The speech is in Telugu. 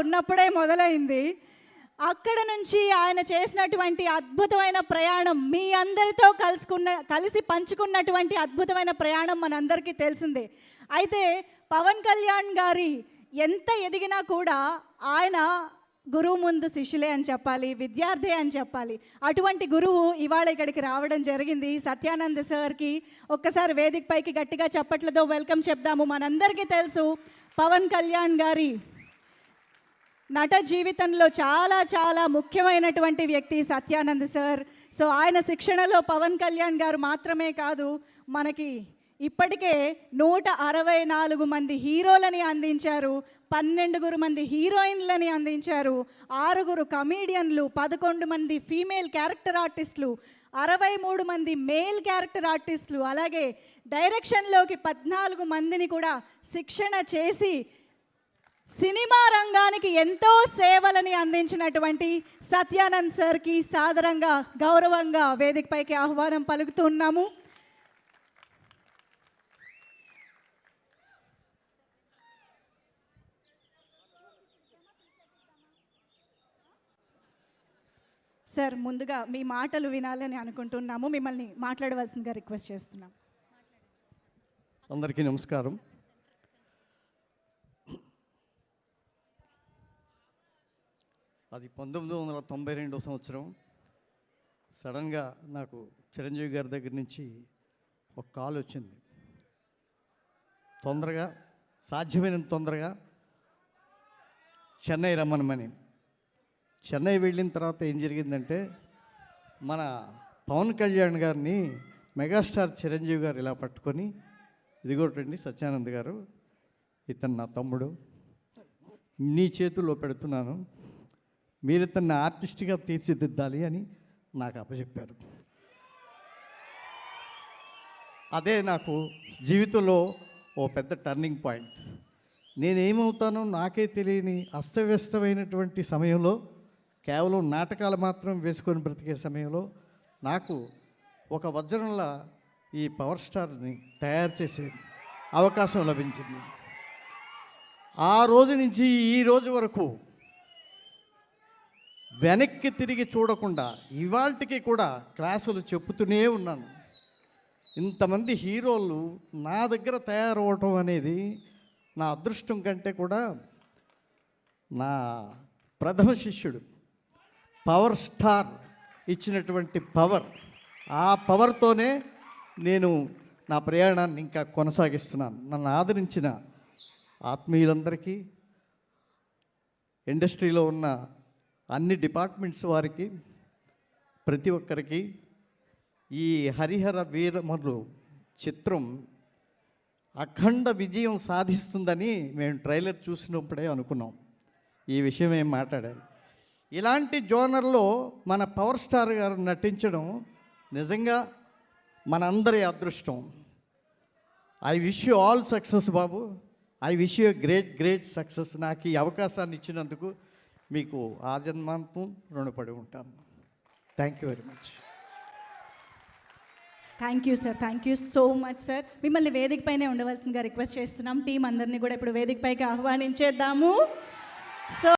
ఉన్నప్పుడే మొదలైంది. అక్కడ నుంచి ఆయన చేసినటువంటి అద్భుతమైన ప్రయాణం, మీ అందరితో కలిసి పంచుకున్నటువంటి అద్భుతమైన ప్రయాణం మనందరికీ తెలిసిందే. అయితే పవన్ కళ్యాణ్ గారి ఎంత ఎదిగినా కూడా ఆయన గురువు ముందు శిష్యులే అని చెప్పాలి, విద్యార్థి అని చెప్పాలి. అటువంటి గురువు ఇవాళ ఇక్కడికి రావడం జరిగింది. సత్యానంద్ సార్కి ఒక్కసారి వేదిక పైకి గట్టిగా చప్పట్లతో వెల్కమ్ చెప్దాము. మనందరికీ తెలుసు పవన్ కళ్యాణ్ గారి నట జీవితంలో చాలా చాలా ముఖ్యమైనటువంటి వ్యక్తి సత్యానంద్ సార్. సో ఆయన శిక్షణలో పవన్ కళ్యాణ్ గారు మాత్రమే కాదు, మనకి ఇప్పటికే 164 మంది హీరోలని అందించారు, 12 మంది హీరోయిన్లని అందించారు, 6 కమీడియన్లు, 11 మంది ఫీమేల్ క్యారెక్టర్ ఆర్టిస్టులు, 63 మంది మేల్ క్యారెక్టర్ ఆర్టిస్టులు, అలాగే డైరెక్షన్లోకి 14 మందిని కూడా శిక్షణ చేసి సినిమా రంగానికి ఎంతో సేవలని అందించినటువంటి సత్యానంద్ సార్కి సాదరంగా గౌరవంగా వేదికపైకి ఆహ్వానం పలుకుతున్నాము. సార్, ముందుగా మీ మాటలు వినాలని అనుకుంటున్నాము. మిమ్మల్ని మాట్లాడవలసిందిగా రిక్వెస్ట్ చేస్తున్నాం. అందరికీ నమస్కారం. అది 1992 సంవత్సరం. సడన్గా నాకు చిరంజీవి గారి దగ్గర నుంచి ఒక కాల్ వచ్చింది. తొందరగా, సాధ్యమైనంత తొందరగా చెన్నై రమ్మనమని. చెన్నై వెళ్ళిన తర్వాత ఏం జరిగిందంటే, మన పవన్ కళ్యాణ్ గారిని మెగాస్టార్ చిరంజీవి గారు ఇలా పట్టుకొని, ఇదిగోటండి సత్యానంద్ గారు, ఇతను నా తమ్ముడు, నీ చేతుల్లో పెడుతున్నాను, మీరు ఇతన్ని ఆర్టిస్ట్గా తీర్చిదిద్దాలి అని నాకు అప్పచెప్పారు. అదే నాకు జీవితంలో ఓ పెద్ద టర్నింగ్ పాయింట్. నేనేమవుతానో నాకే తెలియని అస్తవ్యస్తమైనటువంటి సమయంలో, కేవలం నాటకాలు మాత్రం వేసుకొని బ్రతికే సమయంలో నాకు ఒక వజ్రంలా ఈ పవర్ స్టార్ని తయారు చేసే అవకాశం లభించింది. ఆ రోజు నుంచి ఈ రోజు వరకు వెనక్కి తిరిగి చూడకుండా ఇవాళకి కూడా క్లాసులు చెప్పుతూనే ఉన్నాను. ఇంతమంది హీరోలు నా దగ్గర తయారవటం అనేది నా అదృష్టం కంటే కూడా నా ప్రథమ శిష్యుడు పవర్ స్టార్ ఇచ్చినటువంటి పవర్, ఆ పవర్తోనే నేను నా ప్రయాణాన్ని ఇంకా కొనసాగిస్తున్నాను. నన్ను ఆదరించిన ఆత్మీయులందరికీ, ఇండస్ట్రీలో ఉన్న అన్ని డిపార్ట్మెంట్స్ వారికి, ప్రతి ఒక్కరికి ఈ హరిహర వీరమలు చిత్రం అఖండ విజయం సాధిస్తుందని మేము ట్రైలర్ చూసినప్పుడే అనుకున్నాం. ఈ విషయం ఏం మాట్లాడారు. ఇలాంటి జోనర్లో మన పవర్ స్టార్ గారు నటించడం నిజంగా మనందరి అదృష్టం. I wish you all success Babu. I wish you great success. నాకు ఈ అవకాశాన్ని ఇచ్చినందుకు మీకు ఆజన్మాంతం రుణపడి ఉంటాను. Thank you very much. Thank you sir, thank you so much sir. మిమ్మల్ని వేదిక పైనే ఉండవలసిందిగా రిక్వెస్ట్ చేస్తున్నాం. టీం అందరినీ కూడా ఇప్పుడు వేదిక పైకి ఆహ్వానించేద్దాము. సో